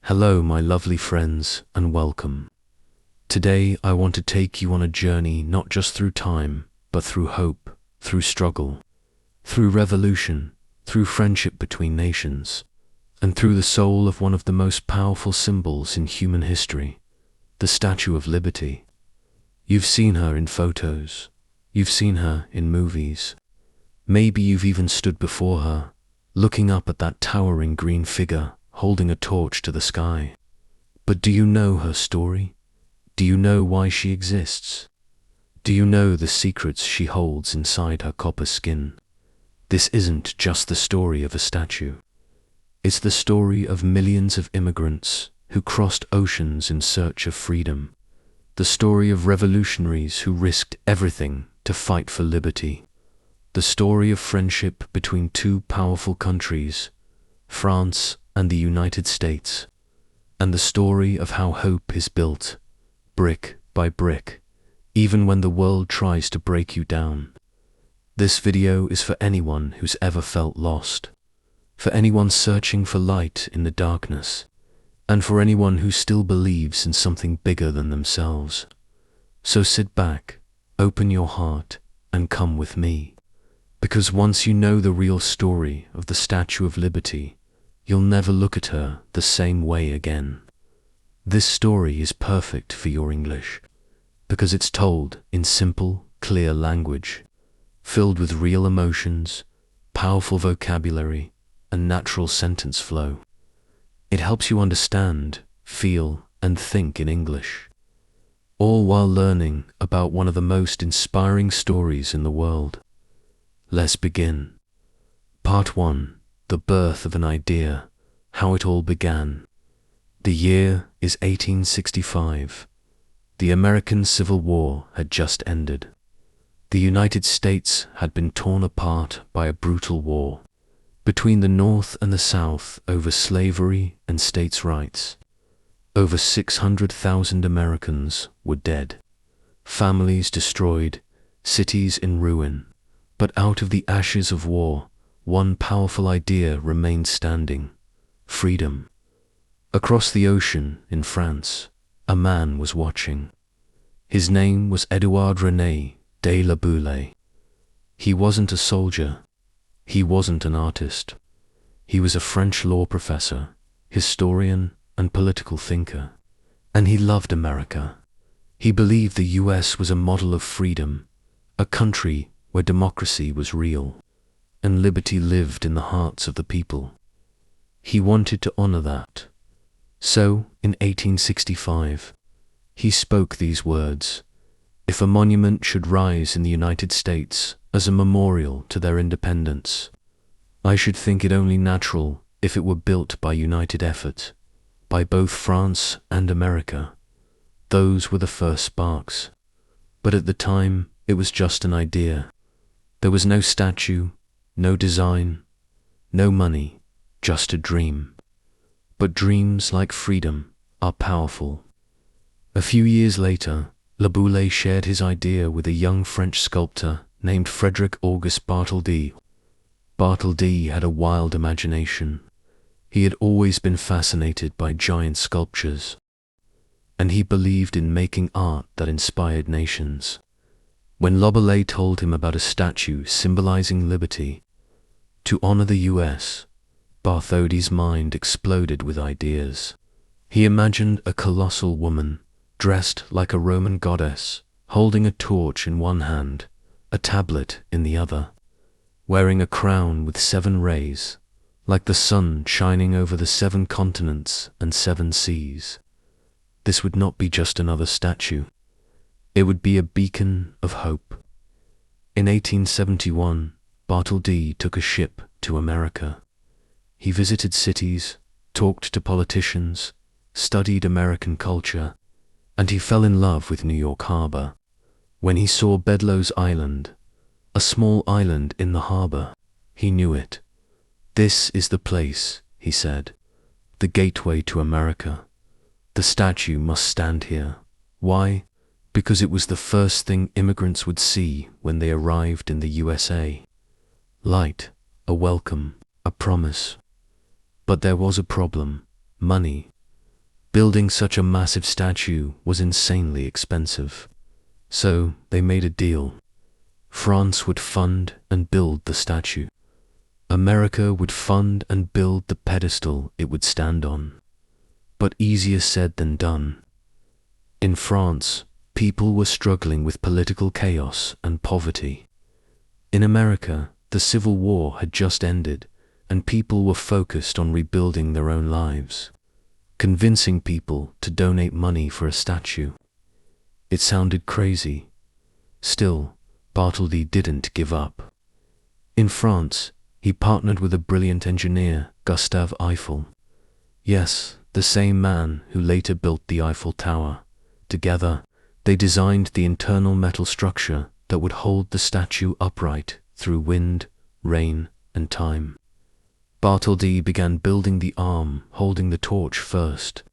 Hello, my lovely friends, and welcome. Today, I want to take you on a journey not just through time, but through hope, through struggle, through revolution, through friendship between nations, and through the soul of one of the most powerful symbols in human history, the Statue of Liberty. You've seen her in photos. You've seen her in movies. Maybe you've even stood before her, looking up at that towering green figure, holding a torch to the sky. But do you know her story? Do you know why she exists? Do you know the secrets she holds inside her copper skin? This isn't just the story of a statue. It's the story of millions of immigrants who crossed oceans in search of freedom. The story of revolutionaries who risked everything to fight for liberty. The story of friendship between two powerful countries, France and the United States. And the story of how hope is built, brick by brick, even when the world tries to break you down. This video is for anyone who's ever felt lost, for anyone searching for light in the darkness, and for anyone who still believes in something bigger than themselves. So sit back, open your heart, and come with me. Because once you know the real story of the Statue of Liberty, you'll never look at her the same way again. This story is perfect for your English, because it's told in simple, clear language, filled with real emotions, powerful vocabulary, and natural sentence flow. It helps you understand, feel, and think in English, all while learning about one of the most inspiring stories in the world. Let's begin. Part 1. The birth of an idea, how it all began. The year is 1865. The American Civil War had just ended. The United States had been torn apart by a brutal war between the North and the South over slavery and states' rights. Over 600,000 Americans were dead, families destroyed, cities in ruin. But out of the ashes of war, one powerful idea remained standing: freedom. Across the ocean in France, a man was watching. His name was Édouard René de la Boulaye. He wasn't a soldier. He wasn't an artist. He was a French law professor, historian, and political thinker. And he loved America. He believed the US was a model of freedom, a country where democracy was real, and liberty lived in the hearts of the people. He wanted to honor that. So, in 1865, he spoke these words: "If a monument should rise in the United States as a memorial to their independence, I should think it only natural if it were built by united effort, by both France and America." Those were the first sparks. But at the time, it was just an idea. There was no statue, no design, no money, just a dream. But dreams, like freedom, are powerful. A few years later, La Boulaye shared his idea with a young French sculptor named Frédéric Auguste Bartholdi. Bartholdi had a wild imagination. He had always been fascinated by giant sculptures, and he believed in making art that inspired nations. When La Boulaye told him about a statue symbolizing liberty, to honor the US, Bartholdi's mind exploded with ideas. He imagined a colossal woman, dressed like a Roman goddess, holding a torch in one hand, a tablet in the other, wearing a crown with 7 rays, like the sun shining over the 7 continents and 7 seas. This would not be just another statue. It would be a beacon of hope. In 1871, Bartholdi took a ship to America. He visited cities, talked to politicians, studied American culture, and he fell in love with New York Harbor. When he saw Bedloe's Island, a small island in the harbor, he knew it. "This is the place," he said, "the gateway to America. The statue must stand here." Why? Because it was the first thing immigrants would see when they arrived in the USA. Light, a welcome, a promise. But there was a problem: money. Building such a massive statue was insanely expensive. So they made a deal. France would fund and build the statue. America would fund and build the pedestal it would stand on. But easier said than done. In France, people were struggling with political chaos and poverty. In America, the Civil War had just ended, and people were focused on rebuilding their own lives. Convincing people to donate money for a statue. It sounded crazy. Still, Bartholdi didn't give up. In France, he partnered with a brilliant engineer, Gustave Eiffel. Yes, the same man who later built the Eiffel Tower. Together, they designed the internal metal structure that would hold the statue upright through wind, rain, and time. Bartholdi began building the arm holding the torch first.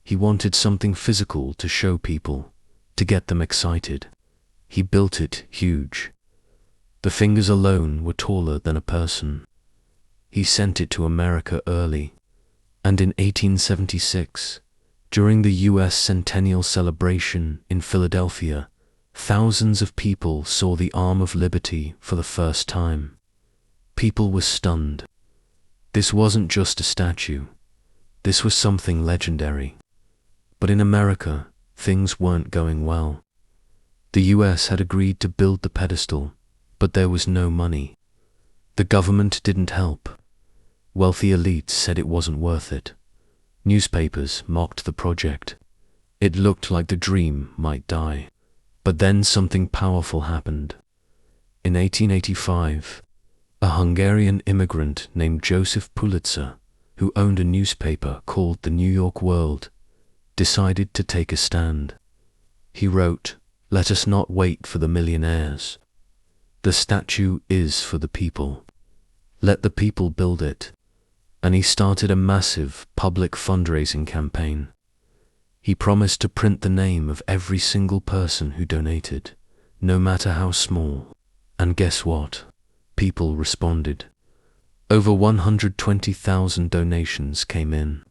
He wanted something physical to show people, to get them excited. He built it huge. The fingers alone were taller than a person. He sent it to America early, and in 1876, during the U.S. Centennial Celebration in Philadelphia, thousands of people saw the Arm of Liberty for the first time. People were stunned. This wasn't just a statue. This was something legendary. But in America, things weren't going well. The US had agreed to build the pedestal, but there was no money. The government didn't help. Wealthy elites said it wasn't worth it. Newspapers mocked the project. It looked like the dream might die. But then something powerful happened. In 1885, a Hungarian immigrant named Joseph Pulitzer, who owned a newspaper called the New York World, decided to take a stand. He wrote, "Let us not wait for the millionaires. The statue is for the people. Let the people build it." And he started a massive public fundraising campaign. He promised to print the name of every single person who donated, no matter how small. And guess what? People responded. Over 120,000 donations came in.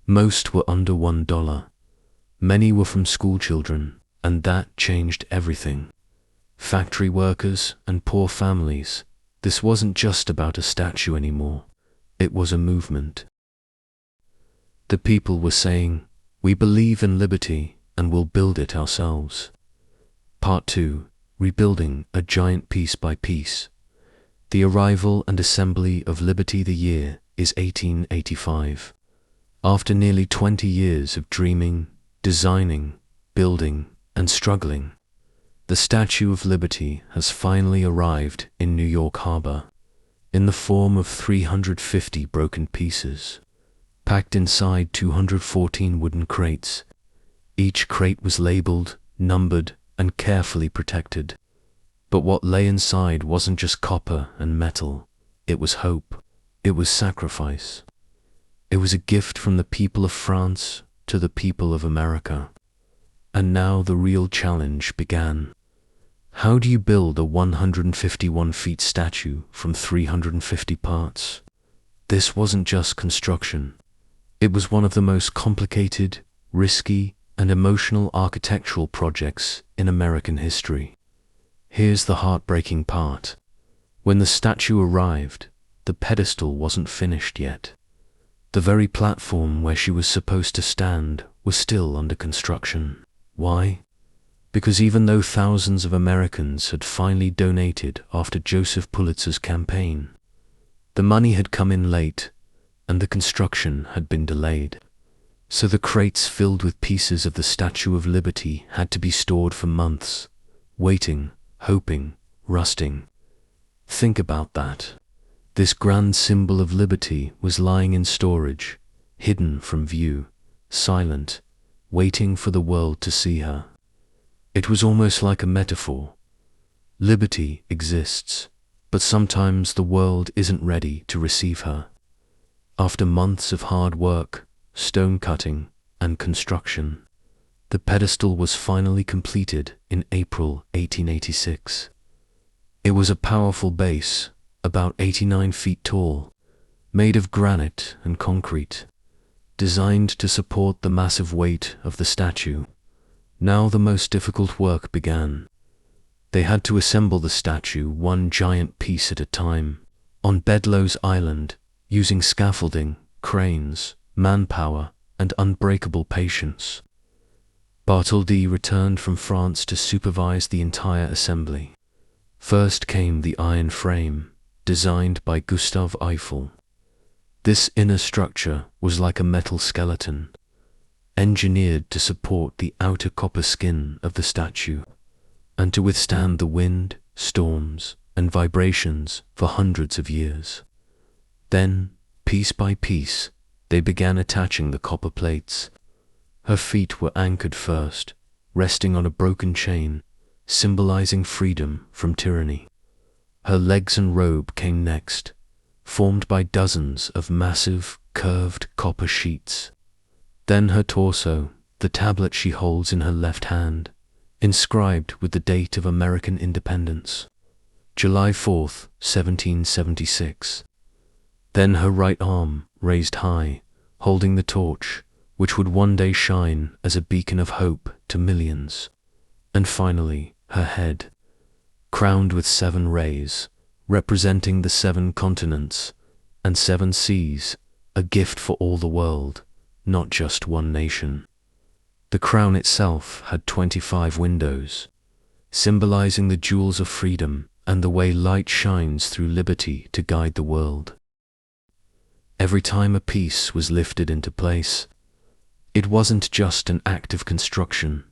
Most were under $1. Many were from school children, and that changed everything. Factory workers and poor families. This wasn't just about a statue anymore. It was a movement. The people were saying, "We believe in liberty and will build it ourselves." Part 2. Rebuilding a giant piece by piece. The arrival and assembly of liberty. The year is 1885. After nearly 20 years of dreaming, designing, building, and struggling, the Statue of Liberty has finally arrived in New York Harbor, in the form of 350 broken pieces, packed inside 214 wooden crates. Each crate was labeled, numbered, and carefully protected. But what lay inside wasn't just copper and metal. It was hope. It was sacrifice. It was a gift from the people of France to the people of America. And now the real challenge began. How do you build a 151 feet statue from 350 parts? This wasn't just construction. It was one of the most complicated, risky, and emotional architectural projects in American history. Here's the heartbreaking part. When the statue arrived, the pedestal wasn't finished yet. The very platform where she was supposed to stand was still under construction. Why? Because even though thousands of Americans had finally donated after Joseph Pulitzer's campaign, the money had come in late and the construction had been delayed. So the crates filled with pieces of the Statue of Liberty had to be stored for months, waiting, hoping, rusting. Think about that. This grand symbol of liberty was lying in storage, hidden from view, silent, waiting for the world to see her. It was almost like a metaphor. Liberty exists, but sometimes the world isn't ready to receive her. After months of hard work, stone cutting, and construction, the pedestal was finally completed in April 1886. It was a powerful base, about 89 feet tall, made of granite and concrete. designed to support the massive weight of the statue. Now the most difficult work began. They had to assemble the statue one giant piece at a time, on Bedloe's Island, using scaffolding, cranes, manpower, and unbreakable patience. Bartholdi returned from France to supervise the entire assembly. First came the iron frame, designed by Gustave Eiffel. This inner structure was like a metal skeleton, engineered to support the outer copper skin of the statue, and to withstand the wind, storms, and vibrations for hundreds of years. Then, piece by piece, they began attaching the copper plates. Her feet were anchored first, resting on a broken chain, symbolizing freedom from tyranny. Her legs and robe came next, formed by dozens of massive, curved copper sheets. Then her torso, the tablet she holds in her left hand, inscribed with the date of American independence, July 4th, 1776. Then her right arm, raised high, holding the torch, which would one day shine as a beacon of hope to millions. And finally, her head, crowned with 7 rays, representing the 7 continents and 7 seas, a gift for all the world, not just one nation. The crown itself had 25 windows, symbolizing the jewels of freedom and the way light shines through liberty to guide the world. Every time a piece was lifted into place, it wasn't just an act of construction.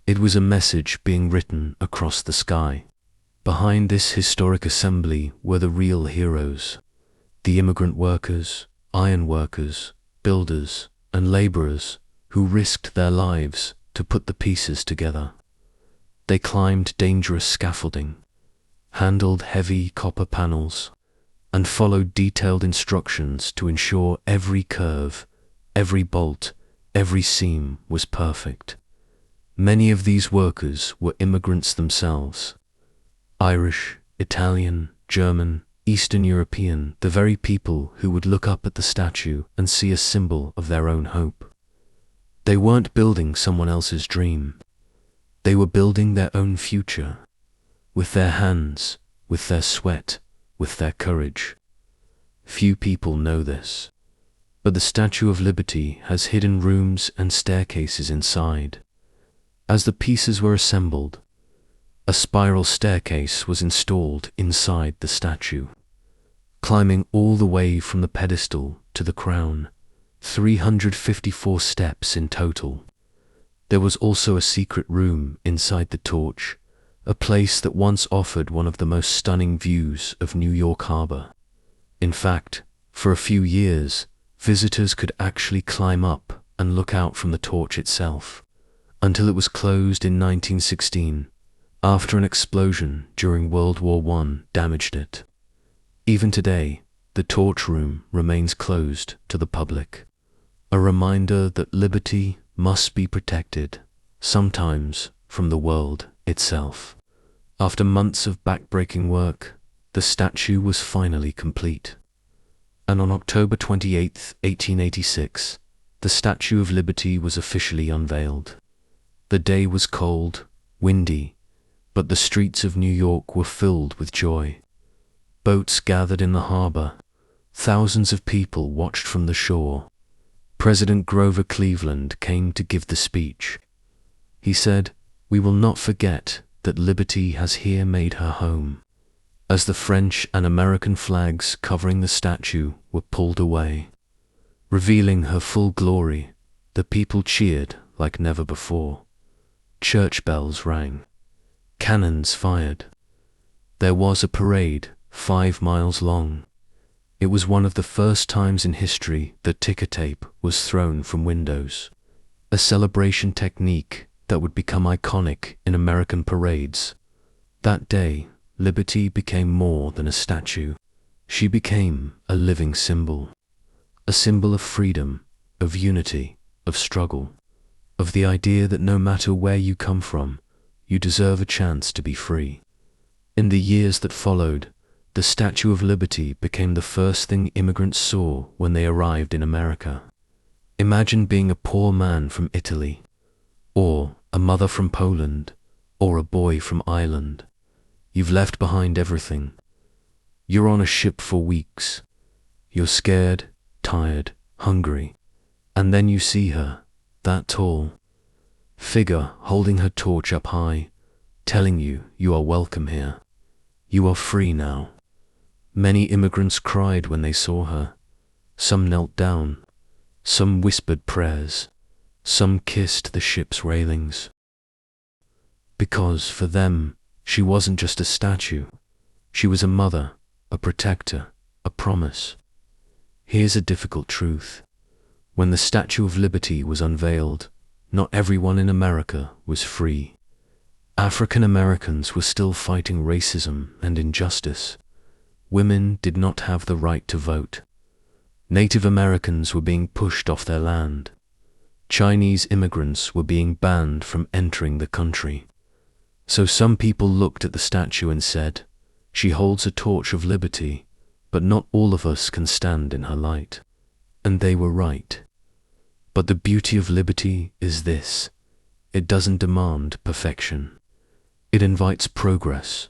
It was a message being written across the sky. Behind this historic assembly were the real heroes, the immigrant workers, iron workers, builders, and laborers who risked their lives to put the pieces together. They climbed dangerous scaffolding, handled heavy copper panels, and followed detailed instructions to ensure every curve, every bolt, every seam was perfect. Many of these workers were immigrants themselves. Irish, Italian, German, Eastern European, the very people who would look up at the statue and see a symbol of their own hope. They weren't building someone else's dream. They were building their own future, with their hands, with their sweat, with their courage. Few people know this, but the Statue of Liberty has hidden rooms and staircases inside. As the pieces were assembled, a spiral staircase was installed inside the statue, climbing all the way from the pedestal to the crown, 354 steps in total. There was also a secret room inside the torch, a place that once offered one of the most stunning views of New York Harbor. In fact, for a few years, visitors could actually climb up and look out from the torch itself, until it was closed in 1916, after an explosion during World War I damaged it. Even today, the torch room remains closed to the public, a reminder that liberty must be protected, sometimes from the world itself. After months of backbreaking work, the statue was finally complete. And on October 28, 1886, the Statue of Liberty was officially unveiled. The day was cold, windy, but the streets of New York were filled with joy. Boats gathered in the harbor. Thousands of people watched from the shore. President Grover Cleveland came to give the speech. He said, "We will not forget that liberty has here made her home." As the French and American flags covering the statue were pulled away, revealing her full glory, the people cheered like never before. Church bells rang. Cannons fired. There was a parade 5 miles long. It was one of the first times in history that ticker tape was thrown from windows, a celebration technique that would become iconic in American parades. That day, liberty became more than a statue. She became a living symbol, a symbol of freedom, of unity, of struggle, of the idea that no matter where you come from, you deserve a chance to be free. In the years that followed, the Statue of Liberty became the first thing immigrants saw when they arrived in America. Imagine being a poor man from Italy, or a mother from Poland, or a boy from Ireland. You've left behind everything. You're on a ship for weeks. You're scared, tired, hungry. And then you see her, that tall figure holding her torch up high, telling you you are welcome here. You are free now. Many immigrants cried when they saw her. Some knelt down. Some whispered prayers. Some kissed the ship's railings. Because for them, she wasn't just a statue. She was a mother, a protector, a promise. Here's a difficult truth. When the Statue of Liberty was unveiled, not everyone in America was free. African Americans were still fighting racism and injustice. Women did not have the right to vote. Native Americans were being pushed off their land. Chinese immigrants were being banned from entering the country. So some people looked at the statue and said, "She holds a torch of liberty, but not all of us can stand in her light." And they were right. But the beauty of liberty is this: it doesn't demand perfection. It invites progress.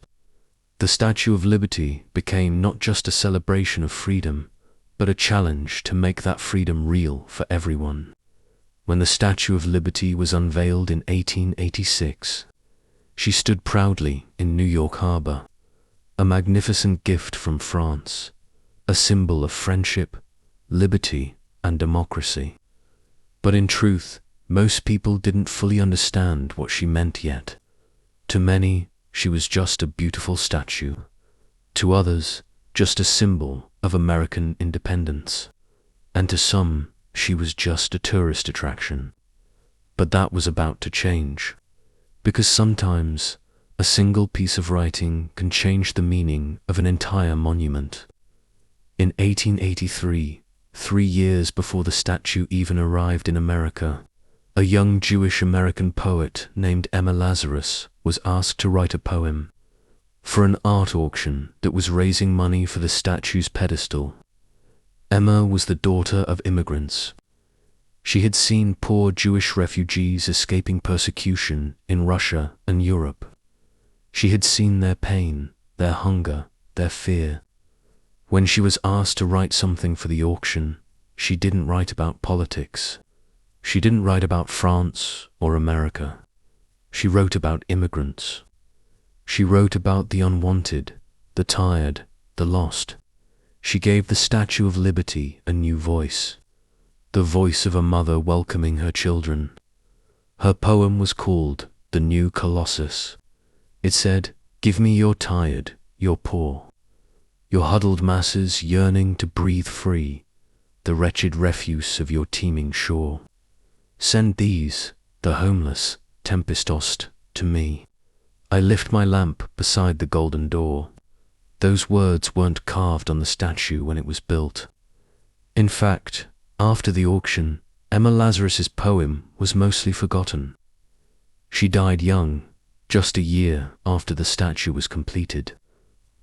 The Statue of Liberty became not just a celebration of freedom, but a challenge to make that freedom real for everyone. When the Statue of Liberty was unveiled in 1886, she stood proudly in New York Harbor, a magnificent gift from France, a symbol of friendship, liberty, and democracy. But in truth, most people didn't fully understand what she meant yet. To many, she was just a beautiful statue. To others, just a symbol of American independence. And to some, she was just a tourist attraction. But that was about to change. Because sometimes, a single piece of writing can change the meaning of an entire monument. In 1883, 3 years before the statue even arrived in America, a young Jewish American poet named Emma Lazarus was asked to write a poem for an art auction that was raising money for the statue's pedestal. Emma was the daughter of immigrants. She had seen poor Jewish refugees escaping persecution in Russia and Europe. She had seen their pain, their hunger, their fear. When she was asked to write something for the auction, she didn't write about politics. She didn't write about France or America. She wrote about immigrants. She wrote about the unwanted, the tired, the lost. She gave the Statue of Liberty a new voice, the voice of a mother welcoming her children. Her poem was called The New Colossus. It said, "Give me your tired, your poor, your huddled masses yearning to breathe free, the wretched refuse of your teeming shore. Send these, the homeless, tempest-tossed, to me. I lift my lamp beside the golden door." Those words weren't carved on the statue when it was built. In fact, after the auction, Emma Lazarus's poem was mostly forgotten. She died young, just a year after the statue was completed.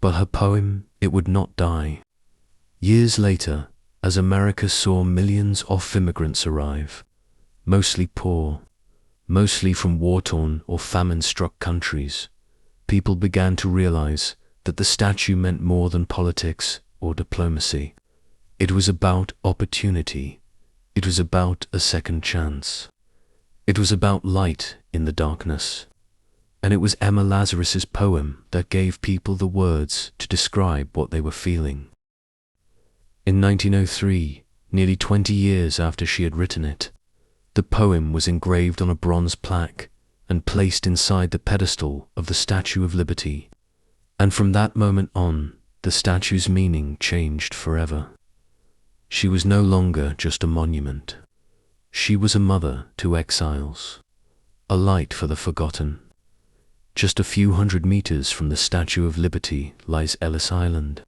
But her poem, it would not die. Years later, as America saw millions of immigrants arrive, mostly poor, mostly from war-torn or famine-struck countries, people began to realize that the statue meant more than politics or diplomacy. It was about opportunity. It was about a second chance. It was about light in the darkness. And it was Emma Lazarus's poem that gave people the words to describe what they were feeling. In 1903, nearly 20 years after she had written it, the poem was engraved on a bronze plaque and placed inside the pedestal of the Statue of Liberty. And from that moment on, the statue's meaning changed forever. She was no longer just a monument. She was a mother to exiles, a light for the forgotten. Just a few hundred meters from the Statue of Liberty lies Ellis Island,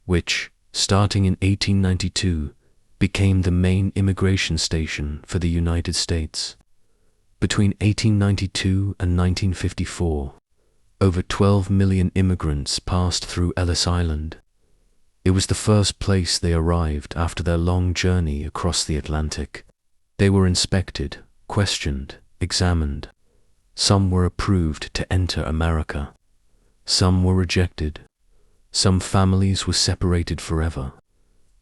which, starting in 1892, became the main immigration station for the United States. Between 1892 and 1954, over 12 million immigrants passed through Ellis Island. It was the first place they arrived after their long journey across the Atlantic. They were inspected, questioned, examined. Some were approved to enter America. Some were rejected. Some families were separated forever.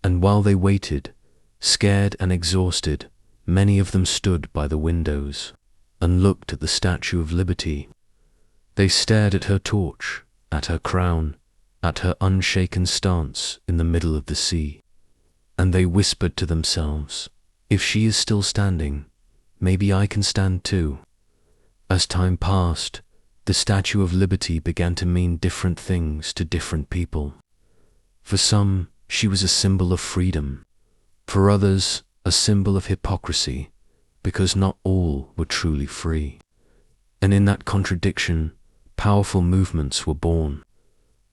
And while they waited, scared and exhausted, many of them stood by the windows and looked at the Statue of Liberty. They stared at her torch, at her crown, at her unshaken stance in the middle of the sea. And they whispered to themselves, "If she is still standing, maybe I can stand too." As time passed, the Statue of Liberty began to mean different things to different people. For some, she was a symbol of freedom. For others, a symbol of hypocrisy, because not all were truly free. And in that contradiction, powerful movements were born.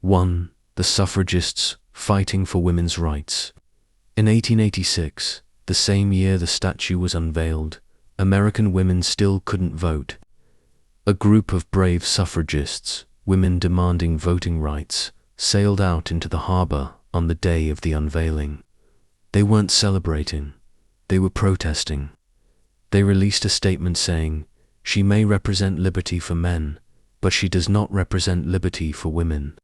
One, the suffragists fighting for women's rights. In 1886, the same year the statue was unveiled, American women still couldn't vote. A group of brave suffragists, women demanding voting rights, sailed out into the harbor on the day of the unveiling. They weren't celebrating, they were protesting. They released a statement saying, "She may represent liberty for men, but she does not represent liberty for women."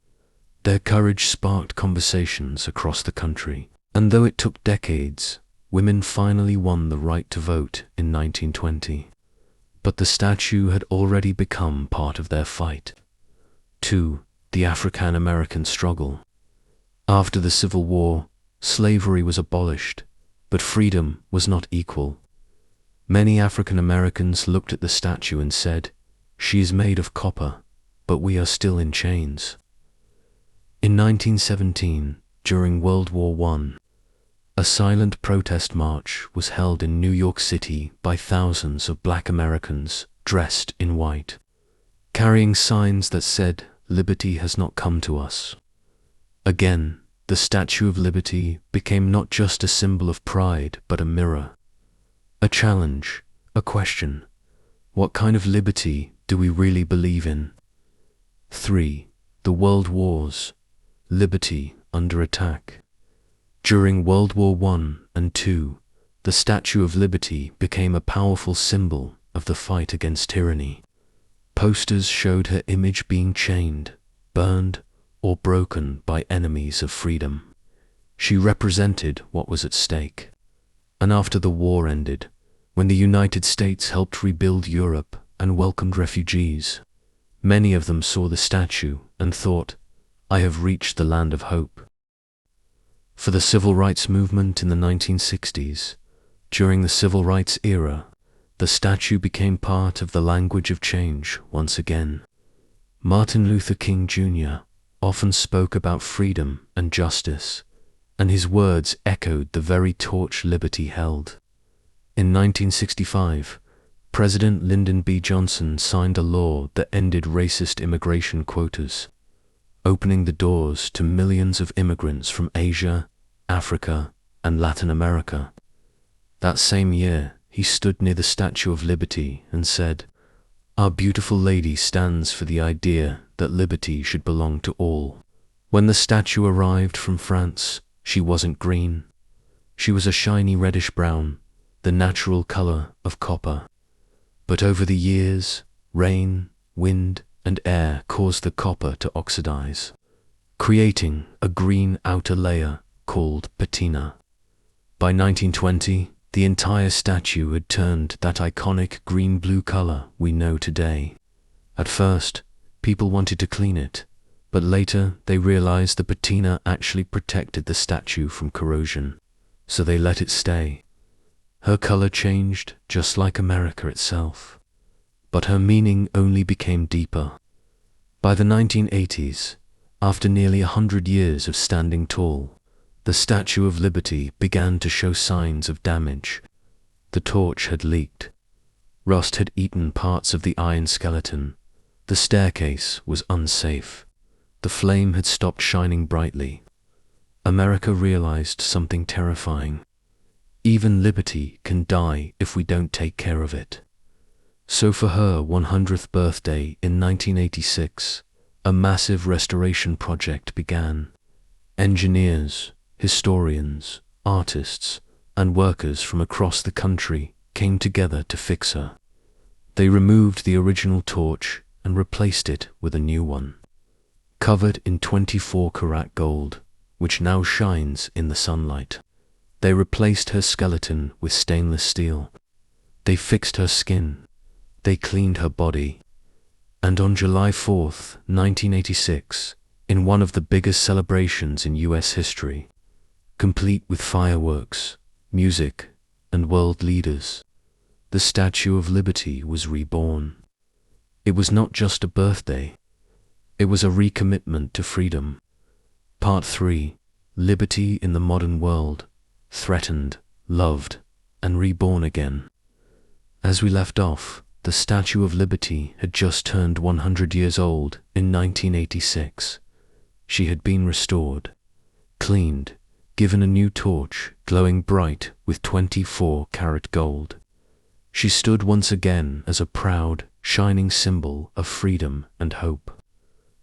Their courage sparked conversations across the country, and though it took decades, women finally won the right to vote in 1920. But the statue had already become part of their fight. 2. The African American struggle. After the Civil War, slavery was abolished, but freedom was not equal. Many African Americans looked at the statue and said, "She is made of copper, but we are still in chains." In 1917, during World War I, a silent protest march was held in New York City by thousands of Black Americans dressed in white, carrying signs that said, "Liberty has not come to us." Again, the Statue of Liberty became not just a symbol of pride, but a mirror. A challenge, a question. What kind of liberty do we really believe in? 3. The World Wars. Liberty under attack. During World War I and II, the Statue of Liberty became a powerful symbol of the fight against tyranny. Posters showed her image being chained, burned, or broken by enemies of freedom. She represented what was at stake. And after the war ended, when the United States helped rebuild Europe and welcomed refugees, many of them saw the statue and thought, "I have reached the land of hope." For the civil rights movement in the 1960s, during the civil rights era, the statue became part of the language of change once again. Martin Luther King Jr. often spoke about freedom and justice, and his words echoed the very torch liberty held. In 1965, President Lyndon B. Johnson signed a law that ended racist immigration quotas, opening the doors to millions of immigrants from Asia, Africa, and Latin America. That same year, he stood near the Statue of Liberty and said, "Our beautiful lady stands for the idea that liberty should belong to all." When the statue arrived from France, she wasn't green. She was a shiny reddish-brown, the natural color of copper. But over the years, rain, wind, and air caused the copper to oxidize, creating a green outer layer called patina. By 1920, the entire statue had turned that iconic green-blue color we know today. At first, people wanted to clean it, but later they realized the patina actually protected the statue from corrosion, so they let it stay. Her color changed just like America itself, but her meaning only became deeper. By the 1980s, after nearly 100 years of standing tall, the Statue of Liberty began to show signs of damage. The torch had leaked. Rust had eaten parts of the iron skeleton. The staircase was unsafe. The flame had stopped shining brightly. America realized something terrifying. Even liberty can die if we don't take care of it. So for her 100th birthday in 1986, a massive restoration project began. Engineers, historians, artists, and workers from across the country came together to fix her. They removed the original torch and replaced it with a new one, covered in 24-karat gold, which now shines in the sunlight. They replaced her skeleton with stainless steel. They fixed her skin. They cleaned her body. And on July 4th, 1986, in one of the biggest celebrations in US history, complete with fireworks, music, and world leaders, the Statue of Liberty was reborn. It was not just a birthday. It was a recommitment to freedom. Part 3. Liberty in the Modern World. Threatened, loved, and reborn again. As we left off, the Statue of Liberty had just turned 100 years old in 1986. She had been restored, cleaned, given a new torch glowing bright with 24-karat gold. She stood once again as a proud, shining symbol of freedom and hope.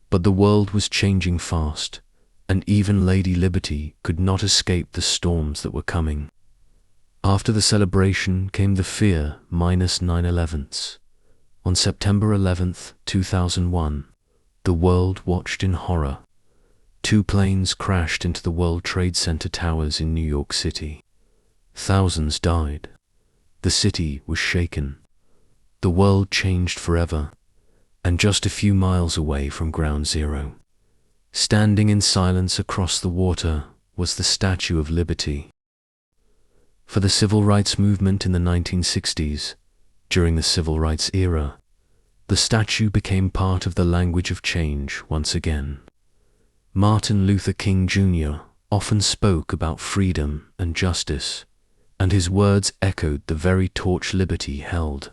But the world was changing fast, and even Lady Liberty could not escape the storms that were coming. After the celebration came the fear minus 9/11s. On September 11th, 2001, the world watched in horror. 2 planes crashed into the World Trade Center towers in New York City. Thousands died. The city was shaken. The world changed forever, and just a few miles away from Ground Zero, standing in silence across the water, was the Statue of Liberty. For the civil rights movement in the 1960s, during the civil rights era, the statue became part of the language of change once again. Martin Luther King Jr. often spoke about freedom and justice, and his words echoed the very torch liberty held.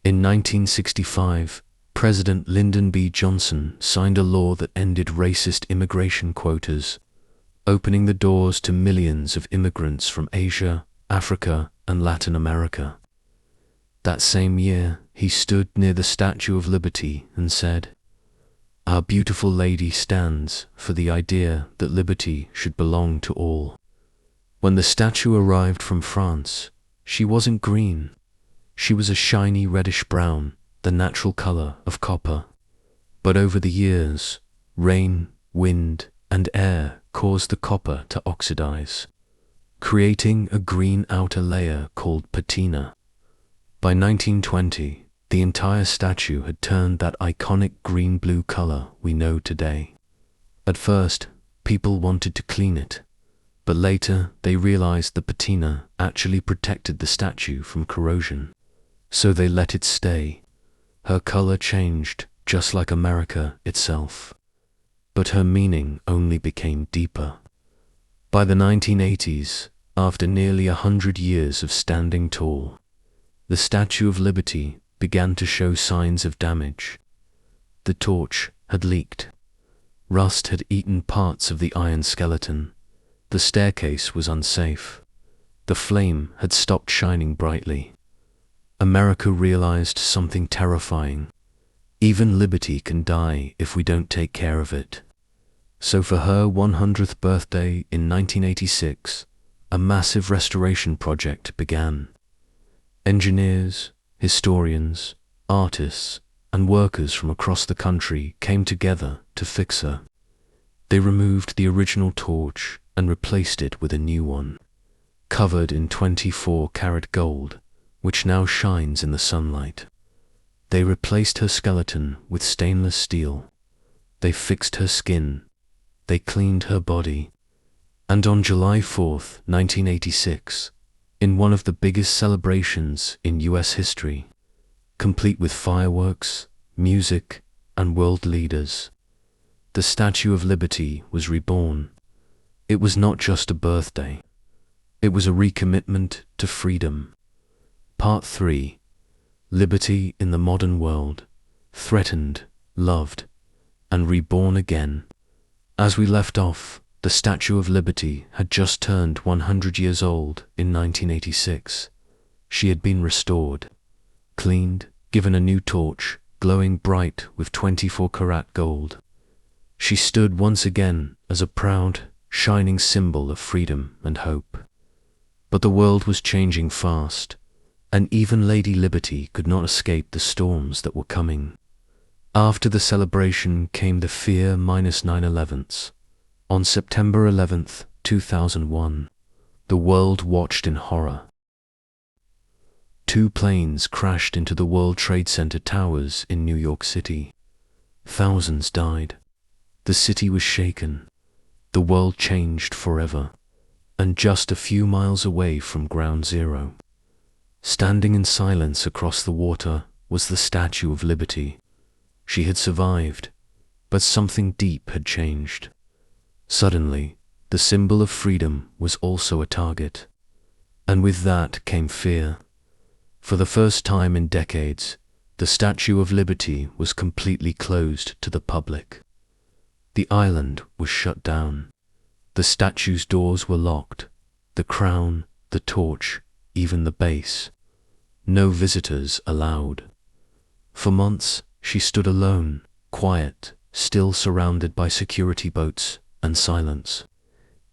In 1965, President Lyndon B. Johnson signed a law that ended racist immigration quotas, opening the doors to millions of immigrants from Asia, Africa, and Latin America. That same year, he stood near the Statue of Liberty and said, "Our beautiful lady stands for the idea that liberty should belong to all." When the statue arrived from France, she wasn't green. She was a shiny reddish-brown, the natural color of copper. But over the years, rain, wind, and air caused the copper to oxidize, creating a green outer layer called patina. By 1920, the entire statue had turned that iconic green-blue color we know today. At first, people wanted to clean it, but later they realized the patina actually protected the statue from corrosion, so they let it stay. Her color changed, just like America itself, but her meaning only became deeper. By the 1980s, after nearly 100 years of standing tall, the Statue of Liberty began to show signs of damage. The torch had leaked. Rust had eaten parts of the iron skeleton. The staircase was unsafe. The flame had stopped shining brightly. America realized something terrifying. Even liberty can die if we don't take care of it. So for her 100th birthday in 1986, a massive restoration project began. Engineers, historians, artists, and workers from across the country came together to fix her. They removed the original torch and replaced it with a new one, covered in 24-karat gold, which now shines in the sunlight. They replaced her skeleton with stainless steel. They fixed her skin. They cleaned her body. And on July 4th, 1986, in one of the biggest celebrations in US history, complete with fireworks, music, and world leaders, the Statue of Liberty was reborn. It was not just a birthday. It was a recommitment to freedom. Part 3. Liberty in the Modern World. Threatened, loved, and reborn again. As we left off, the Statue of Liberty had just turned 100 years old in 1986. She had been restored, cleaned, given a new torch, glowing bright with 24-karat gold. She stood once again as a proud, shining symbol of freedom and hope. But the world was changing fast, and even Lady Liberty could not escape the storms that were coming. After the celebration came the fear minus 9/11s. On September 11th, 2001, the world watched in horror. 2 planes crashed into the World Trade Center towers in New York City. Thousands died. The city was shaken. The world changed forever. And just a few miles away from Ground Zero, standing in silence across the water, was the Statue of Liberty. She had survived, but something deep had changed. Suddenly, the symbol of freedom was also a target. And with that came fear. For the first time in decades, the Statue of Liberty was completely closed to the public. The island was shut down. The statue's doors were locked. The crown, the torch, even the base. No visitors allowed. For months, she stood alone, quiet, still surrounded by security boats and silence.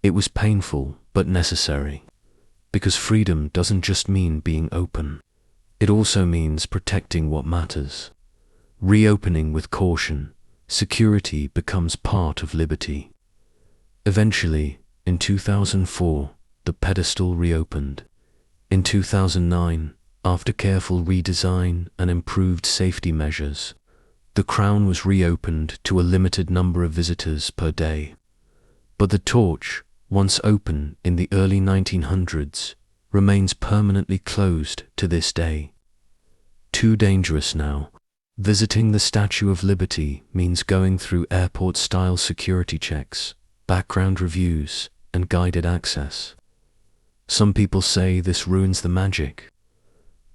It was painful but necessary, because freedom doesn't just mean being open. It also means protecting what matters. Reopening with caution, security becomes part of liberty. Eventually, in 2004, the pedestal reopened. In 2009, after careful redesign and improved safety measures, the crown was reopened to a limited number of visitors per day. But the torch, once open in the early 1900s, remains permanently closed to this day. Too dangerous now. Visiting the Statue of Liberty means going through airport-style security checks, background reviews, and guided access. Some people say this ruins the magic,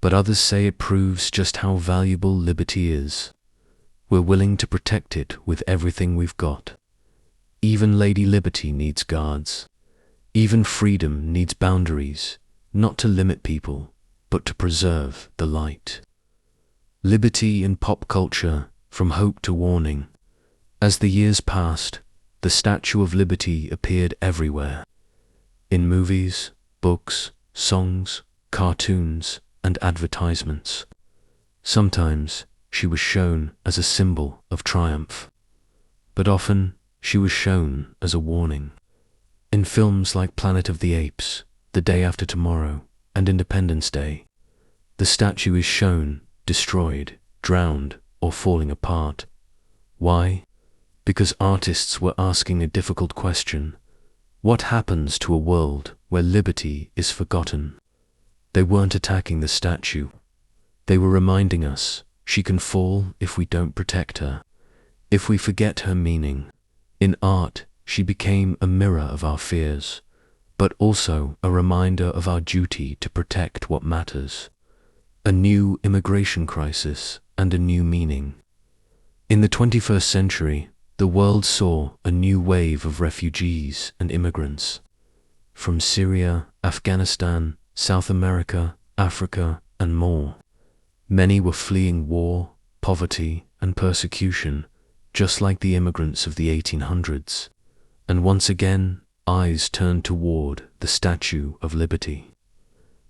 but others say it proves just how valuable liberty is. We're willing to protect it with everything we've got. Even Lady Liberty needs guards. Even freedom needs boundaries, not to limit people, but to preserve the light. Liberty in pop culture, from hope to warning. As the years passed, the Statue of Liberty appeared everywhere. In movies, books, songs, cartoons, and advertisements. Sometimes she was shown as a symbol of triumph, but often she was shown as a warning. In films like Planet of the Apes, The Day After Tomorrow, and Independence Day, the statue is shown destroyed, drowned, or falling apart. Why? Because artists were asking a difficult question. What happens to a world where liberty is forgotten? They weren't attacking the statue. They were reminding us she can fall if we don't protect her, if we forget her meaning. In art, she became a mirror of our fears, but also a reminder of our duty to protect what matters. A new immigration crisis and a new meaning. In the 21st century, the world saw a new wave of refugees and immigrants. From Syria, Afghanistan, South America, Africa, and more. Many were fleeing war, poverty, and persecution, just like the immigrants of the 1800s. And once again, eyes turned toward the Statue of Liberty.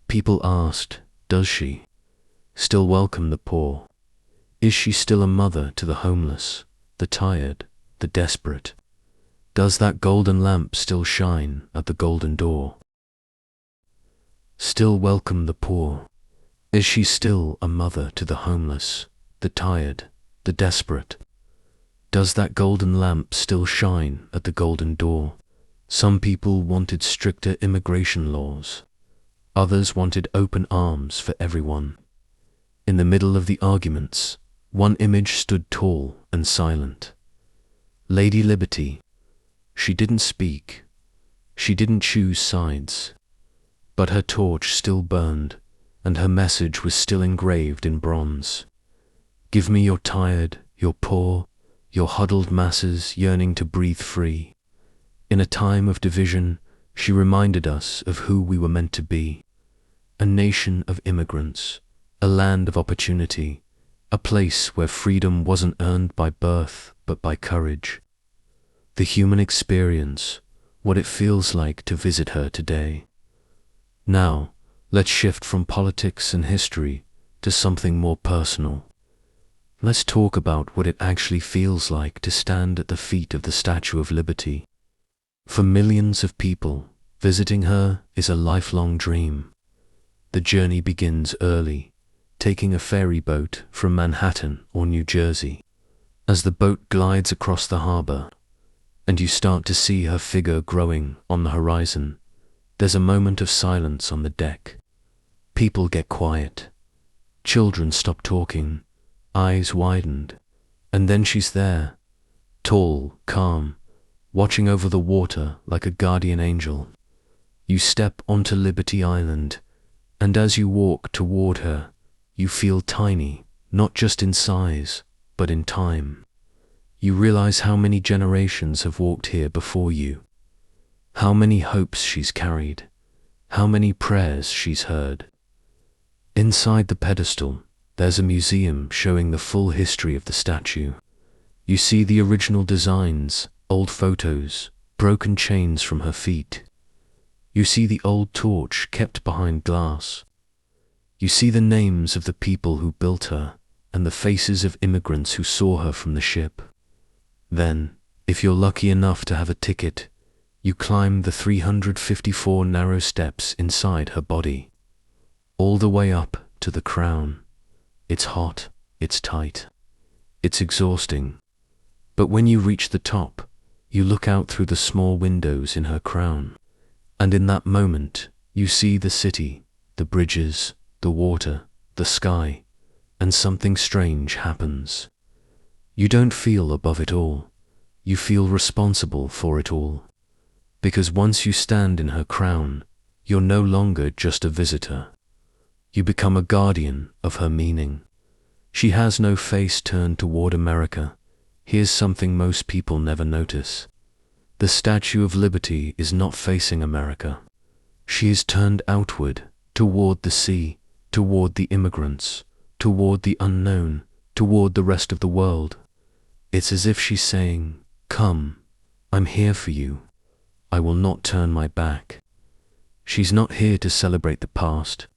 People asked, does she still welcome the poor? Is she still a mother to the homeless, the tired, the desperate? Does that golden lamp still shine at the golden door? Still welcome the poor? Is she still a mother to the homeless, the tired, the desperate? Does that golden lamp still shine at the golden door? Some people wanted stricter immigration laws. Others wanted open arms for everyone. In the middle of the arguments, one image stood tall and silent. Lady Liberty. She didn't speak. She didn't choose sides. But her torch still burned, and her message was still engraved in bronze. Give me your tired, your poor, your huddled masses yearning to breathe free. In a time of division, she reminded us of who we were meant to be. A nation of immigrants, a land of opportunity, a place where freedom wasn't earned by birth but by courage. The human experience, what it feels like to visit her today. Now, Let's shift from politics and history to something more personal. Let's talk about what it actually feels like to stand at the feet of the Statue of Liberty. For millions of people, visiting her is a lifelong dream. The journey begins early, taking a ferry boat from Manhattan or New Jersey. As the boat glides across the harbor, and you start to see her figure growing on the horizon, there's a moment of silence on the deck. People get quiet. Children stop talking, eyes widened, and then she's there, tall, calm, watching over the water like a guardian angel. You step onto Liberty Island, and as you walk toward her, you feel tiny, not just in size, but in time. You realize how many generations have walked here before you, how many hopes she's carried, how many prayers she's heard. Inside the pedestal, there's a museum showing the full history of the statue. You see the original designs, old photos, broken chains from her feet. You see the old torch kept behind glass. You see the names of the people who built her and the faces of immigrants who saw her from the ship. Then, if you're lucky enough to have a ticket, you climb the 354 narrow steps inside her body, all the way up to the crown. It's hot, it's tight, it's exhausting. But when you reach the top, you look out through the small windows in her crown, and in that moment, you see the city, the bridges, the water, the sky, and something strange happens. You don't feel above it all. You feel responsible for it all. Because once you stand in her crown, you're no longer just a visitor. You become a guardian of her meaning. She has no face turned toward America. Here's something most people never notice. The Statue of Liberty is not facing America. She is turned outward, toward the sea, toward the immigrants, toward the unknown, toward the rest of the world. It's as if she's saying, "Come, I'm here for you. I will not turn my back." She's not here to celebrate the past.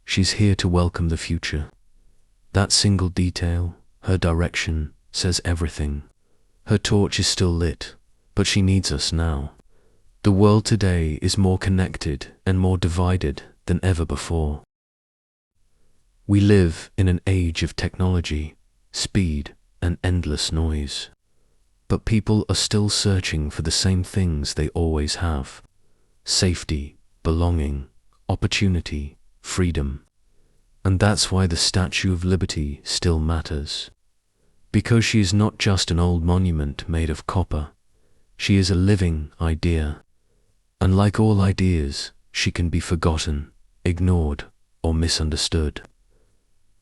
She's here to welcome the future. That single detail, her direction, says everything. Her torch is still lit, but she needs us now. The world today is more connected and more divided than ever before. We live in an age of technology, speed, and endless noise. But people are still searching for the same things they always have: safety, belonging, opportunity, freedom. And that's why the Statue of Liberty still matters. Because she is not just an old monument made of copper. She is a living idea. And like all ideas, she can be forgotten, ignored, or misunderstood.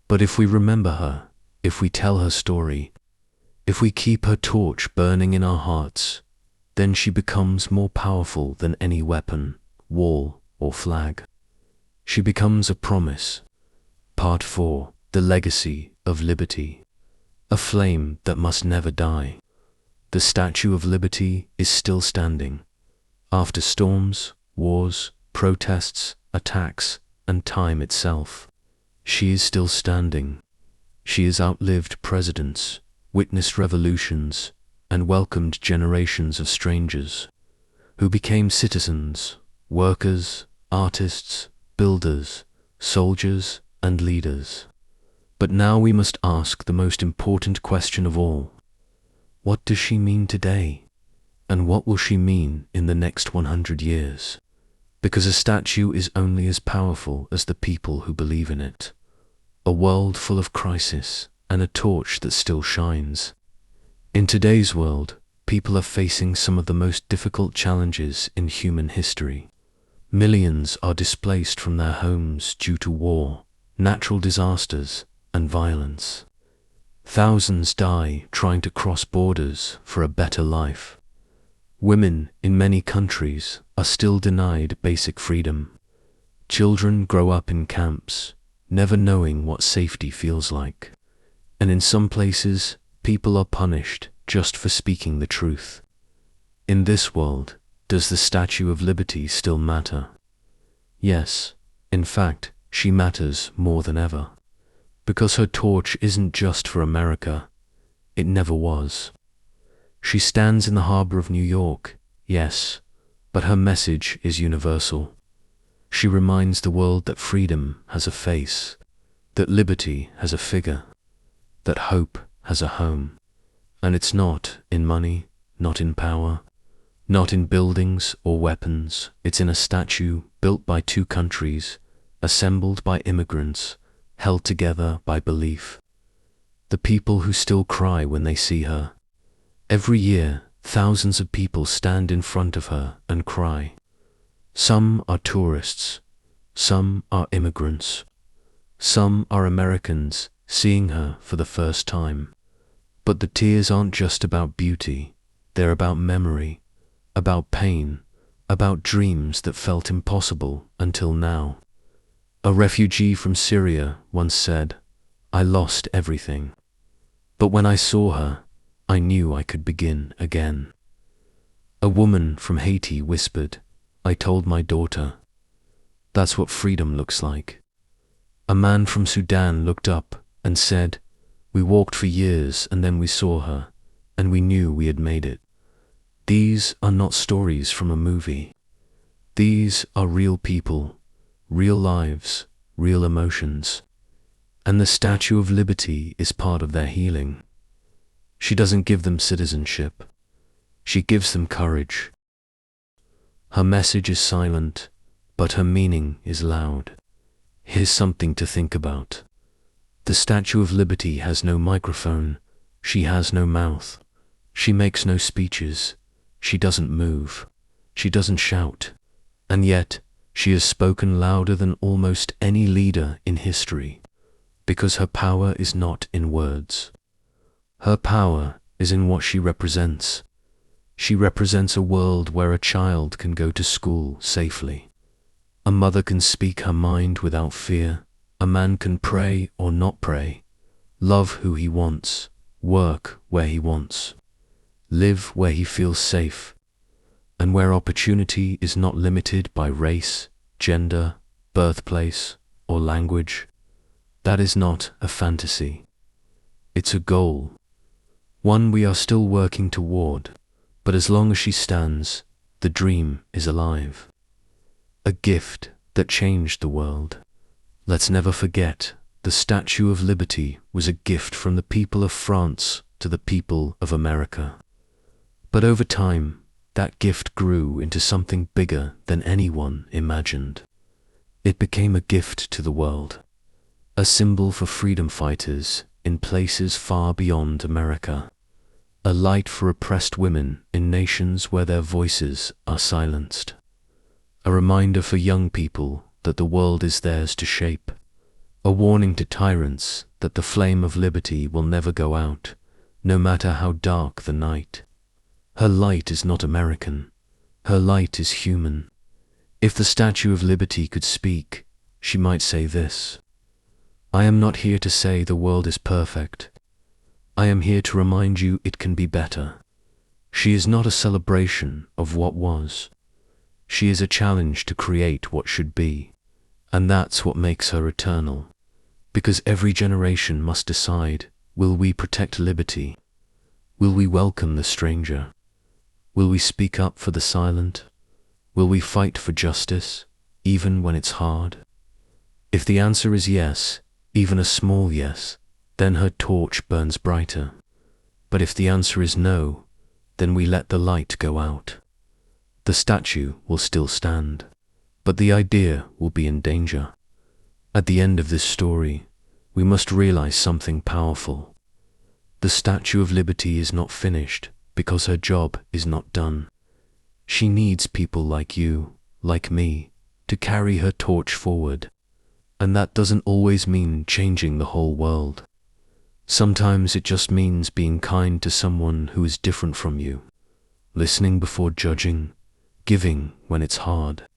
But if we remember her, if we tell her story, if we keep her torch burning in our hearts, then she becomes more powerful than any weapon, wall, or flag. She becomes a promise. Part 4, the legacy of liberty. A flame that must never die. The Statue of Liberty is still standing. After storms, wars, protests, attacks, and time itself, she is still standing. She has outlived presidents, witnessed revolutions, and welcomed generations of strangers, who became citizens, workers, artists, builders, soldiers, and leaders. But now we must ask the most important question of all. What does she mean today? And what will she mean in the next 100 years? Because a statue is only as powerful as the people who believe in it. A world full of crisis, and a torch that still shines. In today's world, people are facing some of the most difficult challenges in human history. Millions are displaced from their homes due to war, natural disasters, and violence. Thousands die trying to cross borders for a better life. Women in many countries are still denied basic freedom. Children grow up in camps, never knowing what safety feels like. And in some places, people are punished just for speaking the truth. In this world, does the Statue of Liberty still matter? Yes, In fact, she matters more than ever. Because her torch isn't just for America. It never was. She stands in the harbor of New York, yes, but her message is universal. She reminds the world that freedom has a face, that liberty has a figure, that hope has a home. And it's not in money, not in power, not in buildings or weapons. It's in a statue built by two countries, assembled by immigrants, held together by belief. The people who still cry when they see her. Every year, thousands of people stand in front of her and cry. Some are tourists, some are immigrants, some are Americans seeing her for the first time. But the tears aren't just about beauty, they're about memory, about pain, about dreams that felt impossible until now. A refugee from Syria once said, "I lost everything. But when I saw her, I knew I could begin again." A woman from Haiti whispered, "I told my daughter." That's what freedom looks like. A man from Sudan looked up and said, "We walked for years and then we saw her, and we knew we had made it." These are not stories from a movie. These are real people, real lives, real emotions. And the Statue of Liberty is part of their healing. She doesn't give them citizenship. She gives them courage. Her message is silent, but her meaning is loud. Here's something to think about. The Statue of Liberty has no microphone. She has no mouth. She makes no speeches. She doesn't move. She doesn't shout. And yet, she has spoken louder than almost any leader in history, because her power is not in words. Her power is in what she represents. She represents a world where a child can go to school safely. A mother can speak her mind without fear. A man can pray or not pray, love who he wants, work where he wants, live where he feels safe, and where opportunity is not limited by race, gender, birthplace, or language. That is not a fantasy. It's a goal, one we are still working toward, but as long as she stands, the dream is alive. A gift that changed the world. Let's never forget, the Statue of Liberty was a gift from the people of France to the people of America. But over time, that gift grew into something bigger than anyone imagined. It became a gift to the world, a symbol for freedom fighters in places far beyond America, a light for oppressed women in nations where their voices are silenced, a reminder for young people that the world is theirs to shape, a warning to tyrants that the flame of liberty will never go out, no matter how dark the night. Her light is not American. Her light is human. If the Statue of Liberty could speak, she might say this: "I am not here to say the world is perfect. I am here to remind you it can be better." She is not a celebration of what was. She is a challenge to create what should be. And that's what makes her eternal. Because every generation must decide, will we protect liberty? Will we welcome the stranger? Will we speak up for the silent? Will we fight for justice, even when it's hard? If the answer is yes, even a small yes, then her torch burns brighter. But if the answer is no, then we let the light go out. The statue will still stand, but the idea will be in danger. At the end of this story, we must realize something powerful. The Statue of Liberty is not finished because her job is not done. She needs people like you, like me, to carry her torch forward. And that doesn't always mean changing the whole world. Sometimes it just means being kind to someone who is different from you, listening before judging, giving when it's hard,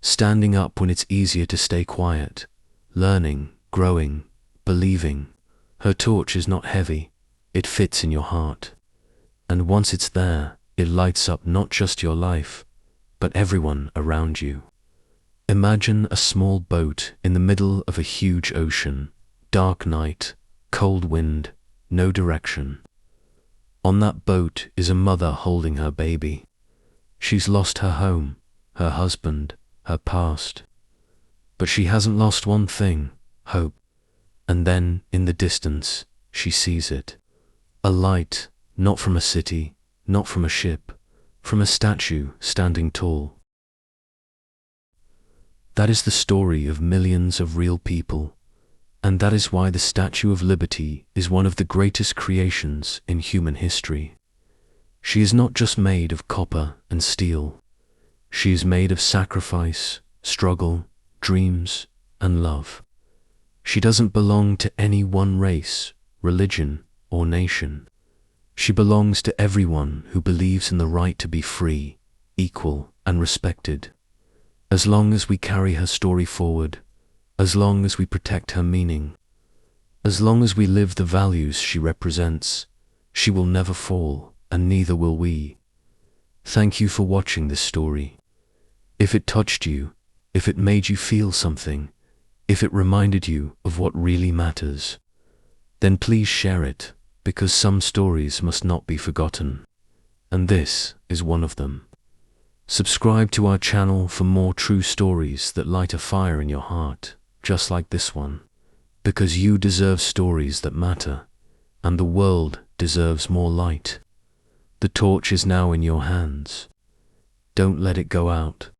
standing up when it's easier to stay quiet, learning, growing, believing. Her torch is not heavy, it fits in your heart. And once it's there, it lights up not just your life, but everyone around you. Imagine a small boat in the middle of a huge ocean, dark night, cold wind, no direction. On that boat is a mother holding her baby. She's lost her home, her husband, her past. But she hasn't lost one thing, hope. And then, in the distance, she sees it. A light, not from a city, not from a ship, from a statue standing tall. That is the story of millions of real people, and that is why the Statue of Liberty is one of the greatest creations in human history. She is not just made of copper and steel. She is made of sacrifice, struggle, dreams, and love. She doesn't belong to any one race, religion, or nation. She belongs to everyone who believes in the right to be free, equal, and respected. As long as we carry her story forward, as long as we protect her meaning, as long as we live the values she represents, she will never fall, and neither will we. Thank you for watching this story. If it touched you, if it made you feel something, if it reminded you of what really matters, then please share it, because some stories must not be forgotten, and this is one of them. Subscribe to our channel for more true stories that light a fire in your heart, just like this one, because you deserve stories that matter, and the world deserves more light. The torch is now in your hands. Don't let it go out.